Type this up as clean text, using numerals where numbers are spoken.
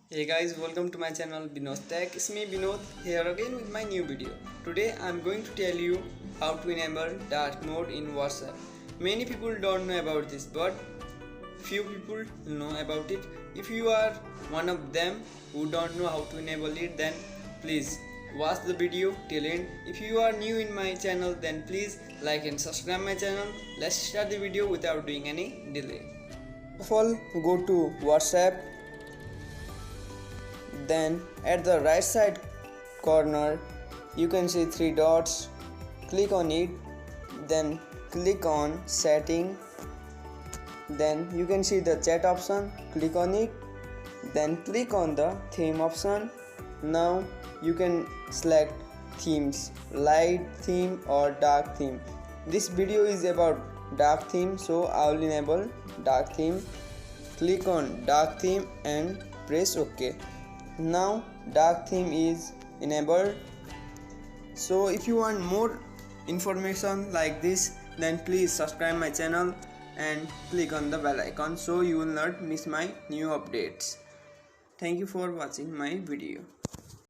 Hey guys, welcome to my channel Binod Tech. It's me Binod here again with my new video. Today I'm going to tell you how to enable dark mode in WhatsApp. Many people don't know about this, but few people know about it. If you are one of them who don't know how to enable it, then please watch the video till end. If you are new in my channel, then please like and subscribe my channel. Let's start the video without doing any delay. First of all, go to WhatsApp. Then at the right side corner you can see three dots. Click on it, then click on setting. Then you can see the chat option. Click on it, then click on the theme option. Now you can select themes, light theme or dark theme. This video is about dark theme, so I will enable dark theme. Click on dark theme and press OK. Now dark theme is enabled. So if you want more information like this, then please subscribe my channel and click on the bell icon so you will not miss my new updates. Thank you for watching my video.